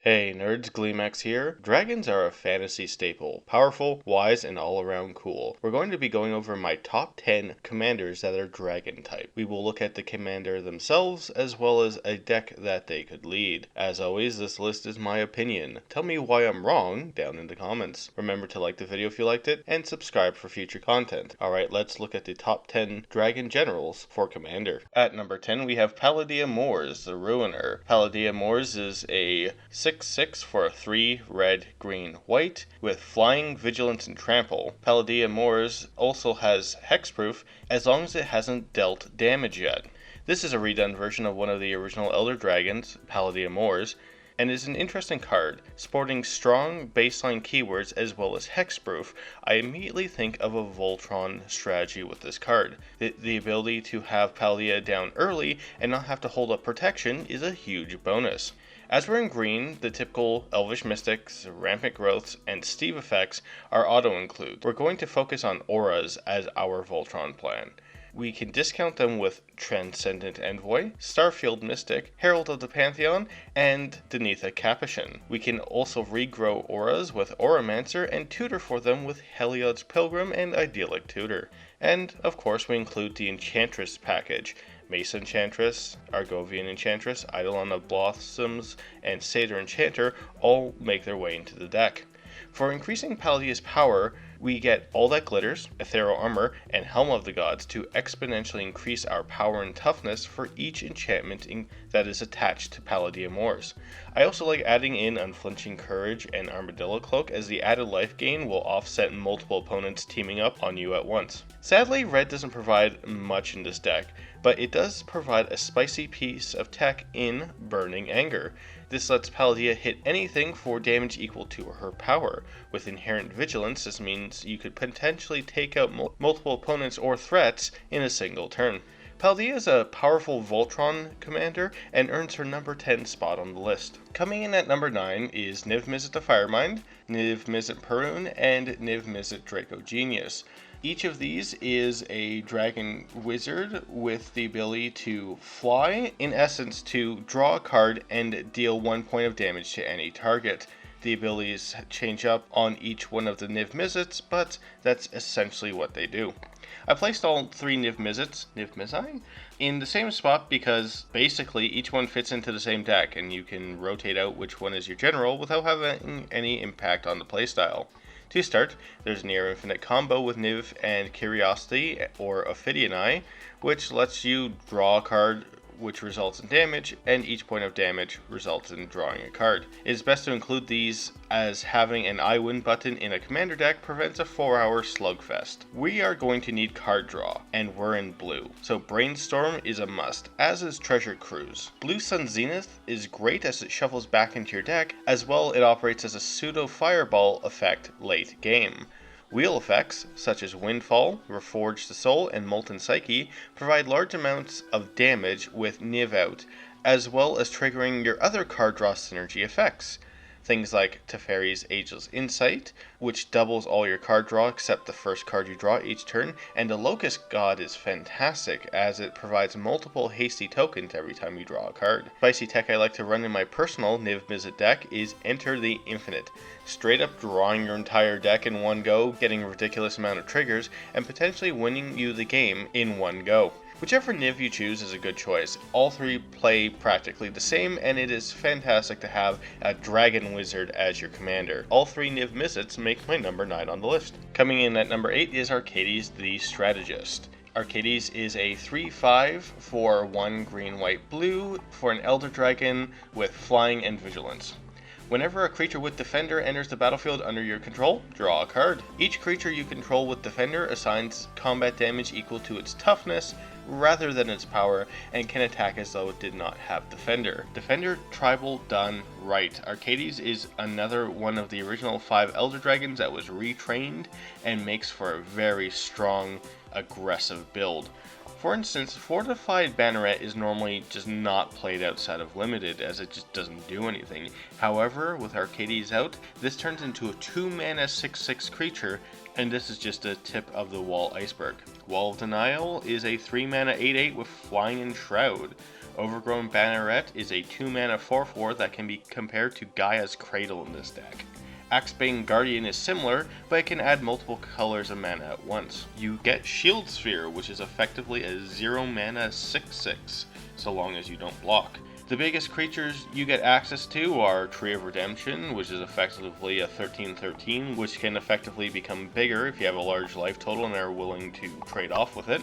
Hey nerds, Gleemax here. Dragons are a fantasy staple. Powerful, wise, and all around cool. We're going to be going over my top 10 commanders that are dragon type. We will look at the commander themselves as well as a deck that they could lead. As always, this list is my opinion. Tell me why I'm wrong down in the comments. Remember to like the video if you liked it and subscribe for future content. Alright, let's look at the top 10 dragon generals for commander. At number 10 we have Palladia-Mors, the Ruiner. Palladia-Mors is a 6/6 for a 3 red, green, white with flying, vigilance, and trample. Palladia-Mors also has hexproof as long as it hasn't dealt damage yet. This is a redone version of one of the original Elder Dragons, Palladia-Mors, and is an interesting card. Sporting strong baseline keywords as well as hexproof, I immediately think of a Voltron strategy with this card. The ability to have Palladia down early and not have to hold up protection is a huge bonus. As we're in green, the typical Elvish Mystics, Rampant Growths, and Steve effects are auto-include. We're going to focus on auras as our Voltron plan. We can discount them with Transcendent Envoy, Starfield Mystic, Herald of the Pantheon, and Denitha Capuchin. We can also regrow auras with Auramancer and tutor for them with Heliod's Pilgrim and Idyllic Tutor. And, of course, we include the Enchantress package. Mesa Enchantress, Argovian Enchantress, Eidolon of Blossoms, and Satyr Enchanter all make their way into the deck. For increasing Palladia's power, we get All That Glitters, Ethereal Armor, and Helm of the Gods to exponentially increase our power and toughness for each enchantment that is attached to Palladia-Mors. I also like adding in Unflinching Courage and Armadillo Cloak, as the added life gain will offset multiple opponents teaming up on you at once. Sadly, red doesn't provide much in this deck, but it does provide a spicy piece of tech in Burning Anger. This lets Palladia hit anything for damage equal to her power. With Inherent Vigilance, this means you could potentially take out multiple opponents or threats in a single turn. Palladia is a powerful Voltron commander and earns her number 10 spot on the list. Coming in at number 9 is Niv-Mizzet the Firemind, Niv-Mizzet Perun, and Niv-Mizzet Draco Genius. Each of these is a dragon wizard with the ability to fly, in essence to draw a card and deal 1 point of damage to any target. The abilities change up on each one of the Niv-Mizzets, but that's essentially what they do. I placed all 3 Niv-Mizzets, in the same spot because basically each one fits into the same deck and you can rotate out which one is your general without having any impact on the playstyle. To start, there's Near Infinite combo with Niv and Curiosity or Ophidian Eye, which lets you draw a card which results in damage, and each point of damage results in drawing a card. It is best to include these, as having an I win button in a commander deck prevents a 4-hour slugfest. We are going to need card draw, and we're in blue, so Brainstorm is a must, as is Treasure Cruise. Blue Sun Zenith is great as it shuffles back into your deck, as well it operates as a pseudo fireball effect late game. Wheel effects, such as Windfall, Reforge the Soul, and Molten Psyche, provide large amounts of damage with Niv out, as well as triggering your other card draw synergy effects. Things like Teferi's Ageless Insight, which doubles all your card draw except the first card you draw each turn, and the Locust God is fantastic as it provides multiple hasty tokens every time you draw a card. Spicy tech I like to run in my personal Niv-Mizzet deck is Enter the Infinite. Straight up drawing your entire deck in one go, getting a ridiculous amount of triggers, and potentially winning you the game in one go. Whichever Niv you choose is a good choice. All 3 play practically the same, and it is fantastic to have a Dragon Wizard as your commander. All 3 Niv-Mizzets make my number 9 on the list. Coming in at number 8 is Arcades the Strategist. Arcades is a 3/5 for 1 green, white, blue for an Elder Dragon with flying and vigilance. Whenever a creature with Defender enters the battlefield under your control, draw a card. Each creature you control with Defender assigns combat damage equal to its toughness rather than its power, and can attack as though it did not have Defender. Defender Tribal done right. Arcades is another one of the original 5 Elder Dragons that was retrained and makes for a very strong, aggressive build. For instance, Fortified Banneret is normally just not played outside of Limited, as it just doesn't do anything. However, with Arcades out, this turns into a 2-mana 6/6 creature, and this is just a tip of the wall iceberg. Wall of Denial is a 3-mana 8/8 with Flying and Shroud. Overgrown Banneret is a 2-mana 4/4 that can be compared to Gaia's Cradle in this deck. Axebane Guardian is similar, but it can add multiple colors of mana at once. You get Shield Sphere, which is effectively a 0-mana 6/6, so long as you don't block. The biggest creatures you get access to are Tree of Redemption, which is effectively a 13/13, which can effectively become bigger if you have a large life total and are willing to trade off with it.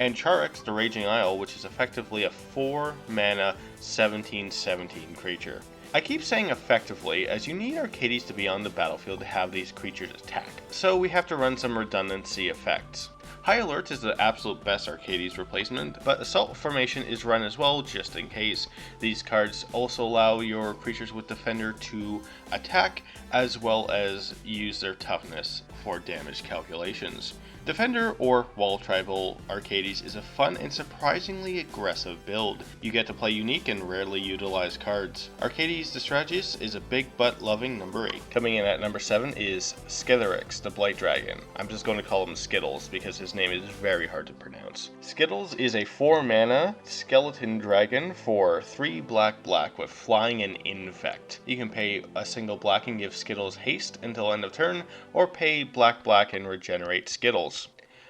And Charix, the Raging Isle, which is effectively a 4-mana 17/17 creature. I keep saying effectively, as you need Arcades to be on the battlefield to have these creatures attack, so we have to run some redundancy effects. High Alert is the absolute best Arcades replacement, but Assault Formation is run as well just in case. These cards also allow your creatures with Defender to attack, as well as use their toughness for damage calculations. Defender or Wall Tribal Arcades is a fun and surprisingly aggressive build. You get to play unique and rarely utilized cards. Arcades the Strategist is a big butt loving number 8. Coming in at number 7 is Skithiryx, the Blight Dragon. I'm just going to call him Skittles because his name is very hard to pronounce. Skittles is a 4-mana skeleton dragon for 3 black with flying and infect. You can pay a single black and give Skittles haste until end of turn, or pay black and regenerate Skittles.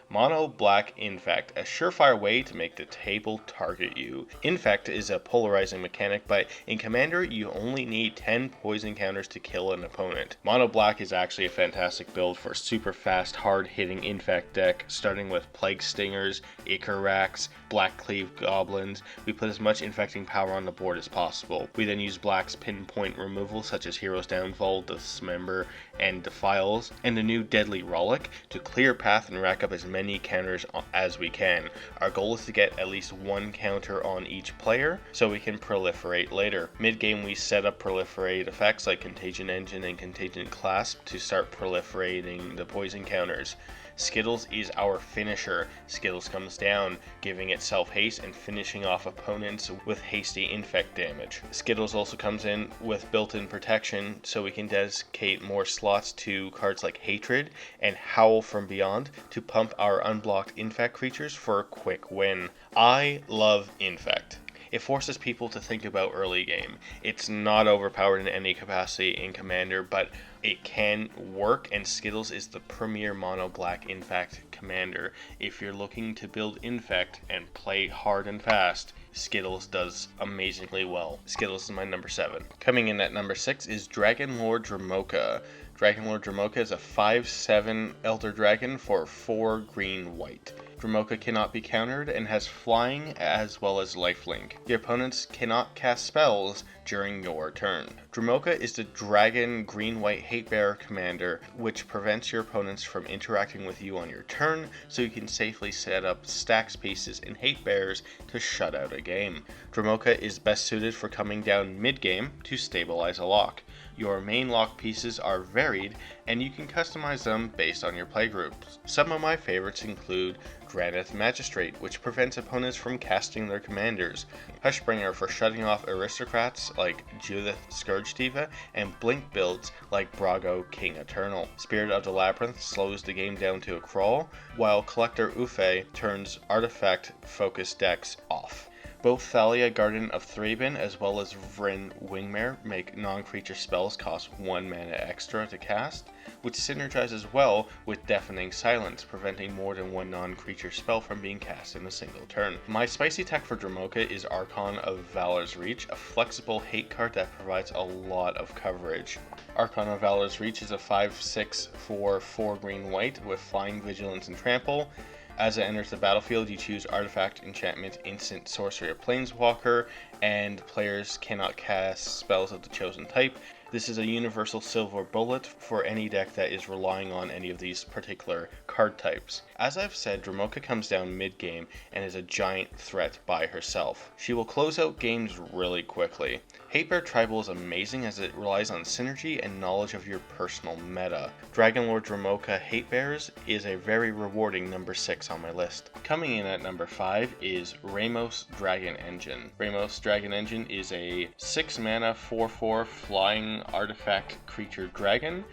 Mono Black Infect, a surefire way to make the table target you. Infect is a polarizing mechanic, but in Commander you only need 10 poison counters to kill an opponent. Mono Black is actually a fantastic build for super fast, hard hitting Infect deck, starting with Plague Stingers, Icharax, Black Cleave Goblins. We put as much infecting power on the board as possible. We then use Black's pinpoint removal such as Hero's Downfall, Dismember, and Defiles, and the new Deadly Rollick to clear path and rack up as many counters as we can. Our goal is to get at least 1 counter on each player so we can proliferate later. Mid-game we set up proliferate effects like Contagion Engine and Contagion Clasp to start proliferating the poison counters. Skittles is our finisher. Skittles comes down, giving itself haste and finishing off opponents with hasty infect damage. Skittles also comes in with built-in protection, so we can dedicate more slots to cards like Hatred and Howl from Beyond to pump our unblocked infect creatures for a quick win. I love infect. It forces people to think about early game. It's not overpowered in any capacity in Commander, but it can work, and Skittles is the premier mono black infect commander. If you're looking to build infect and play hard and fast, Skittles does amazingly well. Skittles is my number 7. Coming in at number 6 is Dragonlord Dromoka. Dragonlord Dromoka is a 5/7 Elder Dragon for 4 green-white. Dromoka cannot be countered and has flying as well as lifelink. Your opponents cannot cast spells during your turn. Dromoka is the dragon green-white hate bearer commander, which prevents your opponents from interacting with you on your turn, so you can safely set up stacks pieces and hate bearers to shut out a game. Dromoka is best suited for coming down mid-game to stabilize a lock. Your main lock pieces are varied, and you can customize them based on your playgroups. Some of my favorites include Granith Magistrate, which prevents opponents from casting their commanders, Hushbringer for shutting off aristocrats like Judith Scourge Diva, and Blink builds like Brago King Eternal. Spirit of the Labyrinth slows the game down to a crawl, while Collector Ufe turns artifact-focused decks off. Both Thalia, Garden of Thraben, as well as Vryn Wingmare make non-creature spells cost 1 mana extra to cast, which synergizes well with Deafening Silence, preventing more than 1 non-creature spell from being cast in a single turn. My spicy tech for Dromoka is Archon of Valor's Reach, a flexible hate card that provides a lot of coverage. Archon of Valor's Reach is a 5/6 for 4 green-white with Flying, Vigilance, and Trample. As it enters the battlefield, you choose Artifact, Enchantment, Instant, Sorcery, or Planeswalker, and players cannot cast spells of the chosen type. This is a universal silver bullet for any deck that is relying on any of these particular card types. As I've said, Dromoka comes down mid-game and is a giant threat by herself. She will close out games really quickly. Hatebear Tribal is amazing as it relies on synergy and knowledge of your personal meta. Dragonlord Dromoka Hatebears is a very rewarding number 6 on my list. Coming in at number 5 is Ramos Dragon Engine. Ramos Dragon Engine is a 6 mana 4/4 flying artifact creature dragon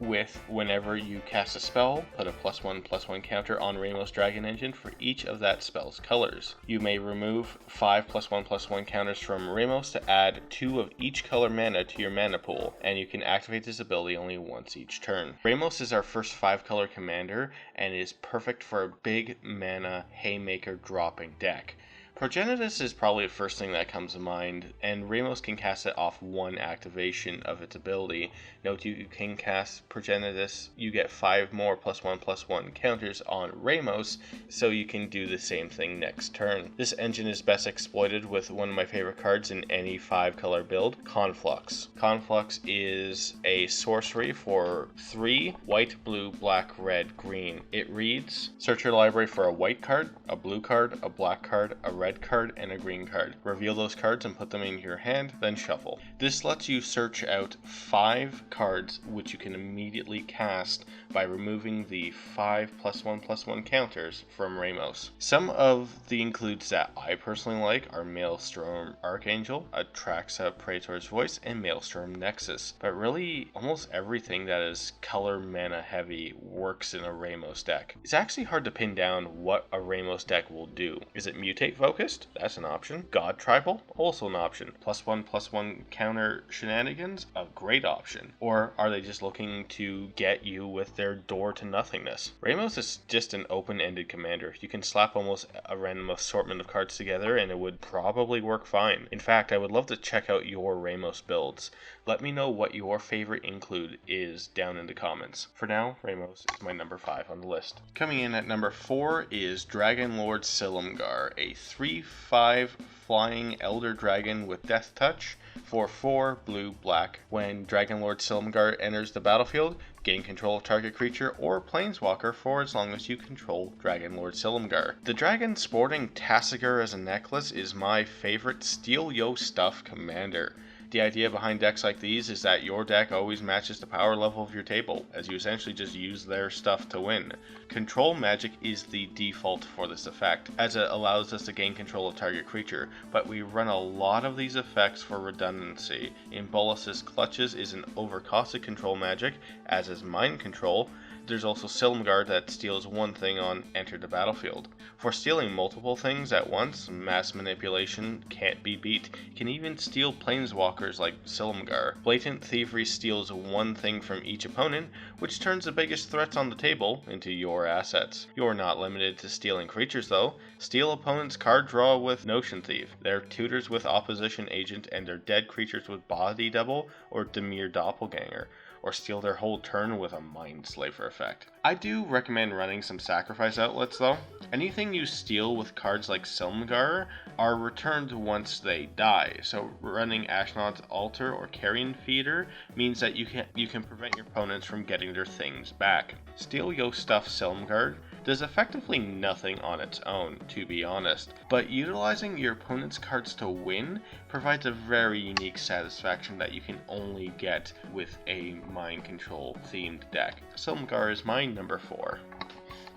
with whenever you cast a spell, put a +1/+1 counter on Ramos Dragon Engine for each of that spell's colors. You may remove 5 +1/+1 counters from Ramos to add 2 of each color mana to your mana pool, and you can activate this ability only once each turn. Ramos is our first 5-color commander and is perfect for a big mana haymaker dropping deck. Progenitus is probably the first thing that comes to mind, and Ramos can cast it off one activation of its ability. Note you can cast Progenitus, you get 5 more +1/+1 counters on Ramos, so you can do the same thing next turn. This engine is best exploited with one of my favorite cards in any 5-color build, Conflux. Conflux is a sorcery for 3 white, blue, black, red, green. It reads, search your library for a white card, a blue card, a black card, a red card, and a green card. Reveal those cards and put them in your hand, then shuffle. This lets you search out 5 cards which you can immediately cast by removing the 5 +1/+1 counters from Ramos. Some of the includes that I personally like are Maelstrom Archangel, Atraxa Praetor's Voice, and Maelstrom Nexus. But really, almost everything that is color mana heavy works in a Ramos deck. It's actually hard to pin down what a Ramos deck will do. Is it mutate focused? That's an option. God Tribal? Also an option. +1/+1 counter shenanigans? A great option. Or are they just looking to get you with their door to nothingness? Ramos is just an open-ended commander. You can slap almost a random assortment of cards together and it would probably work fine. In fact, I would love to check out your Ramos builds. Let me know what your favorite include is down in the comments. For now, Ramos is my number 5 on the list. Coming in at number 4 is Dragonlord Silumgar, a 3/5 flying elder dragon with death touch for 4 blue black. When Dragonlord Silumgar enters the battlefield, gain control of target creature or planeswalker for as long as you control Dragonlord Silumgar. The dragon sporting Tasigur as a necklace is my favorite Steal Yo Stuff commander. The idea behind decks like these is that your deck always matches the power level of your table, as you essentially just use their stuff to win. Control magic is the default for this effect, as it allows us to gain control of target creature, but we run a lot of these effects for redundancy. In Bolas's Clutches is an overcosted control magic, as is Mind Control. There's also Silumgar that steals one thing on enter the battlefield. For stealing multiple things at once, mass manipulation can't be beat. You can even steal planeswalkers like Silumgar. Blatant Thievery steals one thing from each opponent, which turns the biggest threats on the table into your assets. You're not limited to stealing creatures though. Steal opponent's card draw with Notion Thief, their tutors with Opposition Agent, and their dead creatures with Body Double or Dimir Doppelganger, or steal their whole turn with a Mind Slaver effect. I do recommend running some sacrifice outlets though. Anything you steal with cards like Silumgar are returned once they die, so running Ashnod's Altar or Carrion Feeder means that you can prevent your opponents from getting their things back. Steal Yo Stuff Silumgar does effectively nothing on its own, to be honest, but utilizing your opponent's cards to win provides a very unique satisfaction that you can only get with a mind control themed deck. Silumgar is my number 4.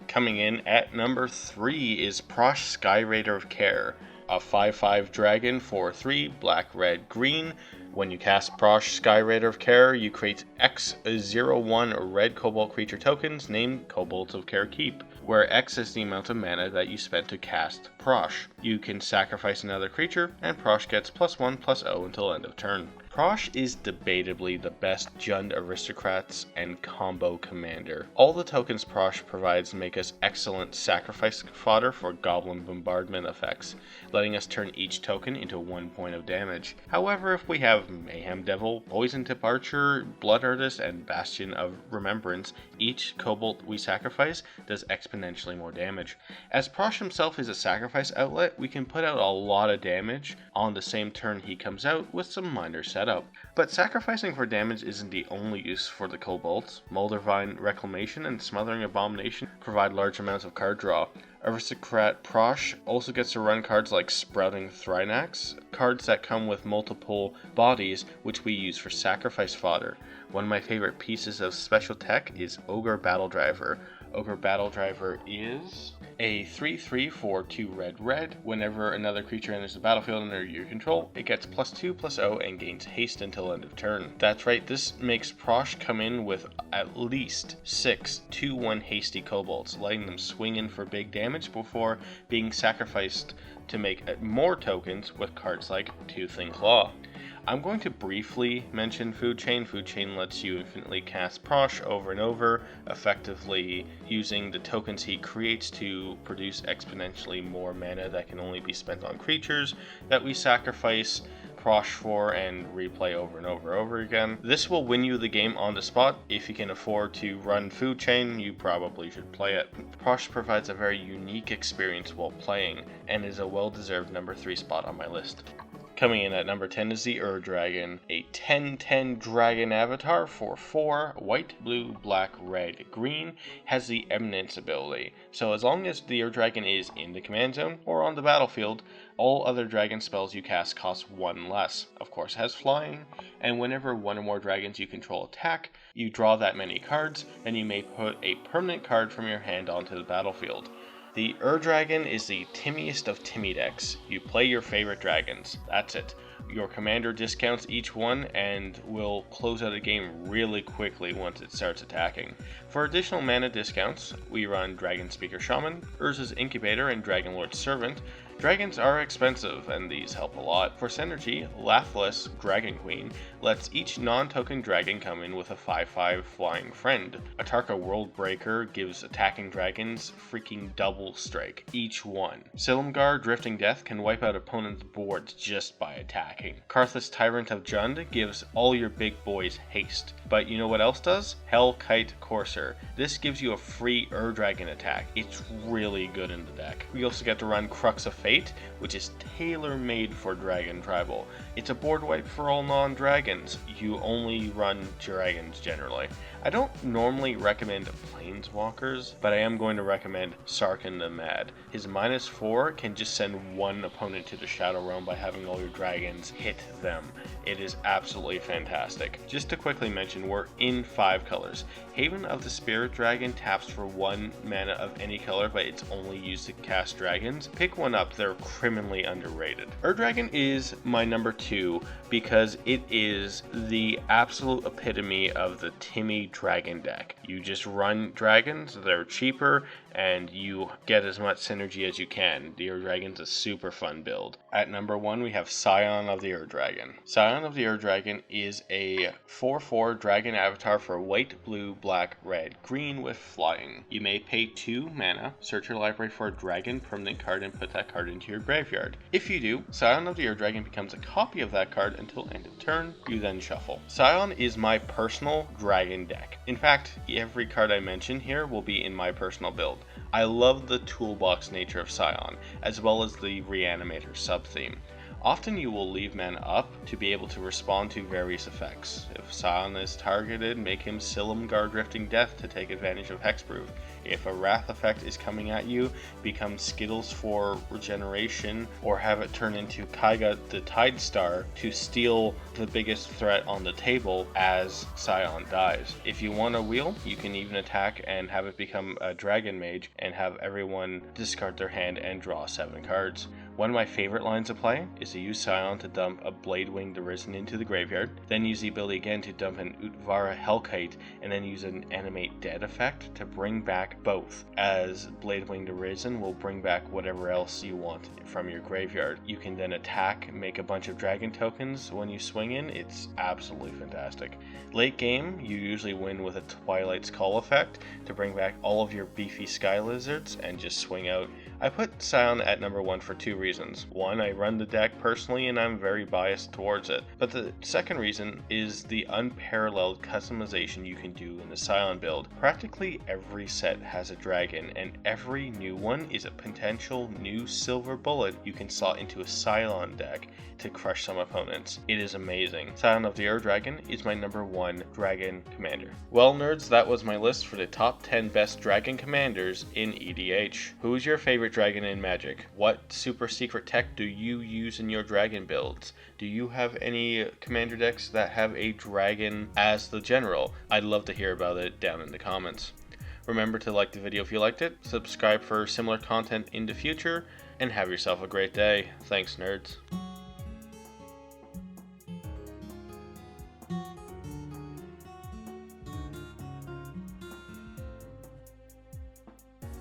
Coming in at number 3 is Prossh Skyraider of Kher, a 5/5 dragon for 3 black, red, green. When you cast Prossh Skyraider of Kher, you create X01 red Cobalt creature tokens named Kobolds of Kher Keep, where X is the amount of mana that you spent to cast Prossh. You can sacrifice another creature, and Prossh gets +1/+0 until end of turn. Prossh is debatably the best Jund Aristocrats and combo commander. All the tokens Prossh provides make us excellent sacrifice fodder for Goblin Bombardment effects, letting us turn each token into 1 point of damage. However, if we have Mayhem Devil, Poison Tip Archer, Blood Artist, and Bastion of Remembrance, each Cobalt we sacrifice does exponentially more damage. As Prossh himself is a sacrifice outlet, we can put out a lot of damage on the same turn he comes out with some minor setup. But sacrificing for damage isn't the only use for the Kobolds. Moldervine Reclamation and Smothering Abomination provide large amounts of card draw. Aristocrat Prossh also gets to run cards like Sprouting Thrynax, cards that come with multiple bodies which we use for sacrifice fodder. One of my favorite pieces of special tech is Ogre Battle Driver. Ogre Battle Driver is A 3/3 for 2 red. Whenever another creature enters the battlefield under your control, it gets +2/+0 and gains haste until end of turn. That's right, this makes Prossh come in with at least 6 2/1 hasty kobolds, letting them swing in for big damage before being sacrificed to make more tokens with cards like Tooth and Claw. I'm going to briefly mention Food Chain. Food Chain lets you infinitely cast Prossh over and over, effectively using the tokens he creates to produce exponentially more mana that can only be spent on creatures that we sacrifice Prossh for and replay over and over again. This will win you the game on the spot. If you can afford to run Food Chain, you probably should play it. Prossh provides a very unique experience while playing, and is a well-deserved number 3 spot on my list. Coming in at number 10 is the Dragon, a 10/10 dragon avatar for 4 white, blue, black, red, green, has the Eminence ability. So as long as the Dragon is in the command zone or on the battlefield, all other dragon spells you cast cost 1 less. Of course, it has flying, and whenever one or more dragons you control attack, you draw that many cards, then you may put a permanent card from your hand onto the battlefield. The Dragon is the timmiest of Timmy decks. You play your favorite dragons. That's it. Your commander discounts each one and will close out a game really quickly once it starts attacking. For additional mana discounts, we run Dragon Speaker Shaman, Urza's Incubator, and Dragonlord Servant. Dragons are expensive, and these help a lot. For synergy, Lathless Dragon Queen lets each non-token dragon come in with a 5/5 flying friend. Atarka Worldbreaker gives attacking dragons freaking double strike, each one. Silumgar Drifting Death can wipe out opponents' boards just by attacking. Karthus Tyrant of Jund gives all your big boys haste. But you know what else does? Hellkite Courser. This gives you a free Dragon attack. It's really good in the deck. We also get to run Crux of Fate, which is tailor-made for Dragon Tribal. It's a board wipe for all non-dragons. You only run dragons generally. I don't normally recommend Planeswalkers, but I am going to recommend Sarkhan the Mad. His -4 can just send one opponent to the Shadow Realm by having all your dragons hit them. It is absolutely fantastic. Just to quickly mention, we're in 5 colors. Haven of the Spirit Dragon taps for 1 mana of any color, but it's only used to cast dragons. Pick one up, they're criminally underrated. Dragon is my number 2 because it is the absolute epitome of the Timmy dragon deck. You just run dragons, they're cheaper, and you get as much synergy as you can. The Dragon's a super fun build. At number 1, we have Scion of the Dragon. Scion of the Dragon is a 4/4 dragon avatar for white, blue, black, red, green with flying. You may pay 2 mana, search your library for a dragon permanent card, and put that card into your graveyard. If you do, Scion of the Dragon becomes a copy of that card until end of turn. You then shuffle. Scion is my personal dragon deck. In fact, every card I mention here will be in my personal build. I love the toolbox nature of Scion, as well as the Reanimator sub-theme. Often you will leave mana up to be able to respond to various effects. If Scion is targeted, make him Silumgar Drifting Death to take advantage of Hexproof. If a Wrath effect is coming at you, become Skittles for regeneration, or have it turn into Kaiga the Tidestar to steal the biggest threat on the table as Scion dies. If you want a wheel, you can even attack and have it become a Dragon Mage and have everyone discard their hand and draw 7 cards. One of my favorite lines of play is to use Scion to dump a Blade-Winged Arisen into the graveyard, then use the ability again to dump an Utvara Hellkite, and then use an Animate Dead effect to bring back both, as Blade-Winged Arisen will bring back whatever else you want from your graveyard. You can then attack, make a bunch of dragon tokens when you swing in. It's absolutely fantastic. Late game, you usually win with a Twilight's Call effect to bring back all of your beefy Sky Lizards and just swing out. I put Scion at number 1 for 2 reasons. One, I run the deck personally and I'm very biased towards it. But the second reason is the unparalleled customization you can do in the Scion build. Practically every set has a dragon, and every new one is a potential new silver bullet you can slot into a Scion deck to crush some opponents. It is amazing. Scion of the Dragon is my number 1 dragon commander. Well, nerds, that was my list for the top 10 best dragon commanders in EDH. Who's your favorite dragon in Magic? What super secret tech do you use in your dragon builds? Do you have any commander decks that have a dragon as the general? I'd love to hear about it down in the comments. Remember to like the video if you liked it, subscribe for similar content in the future, and have yourself a great day. Thanks, nerds.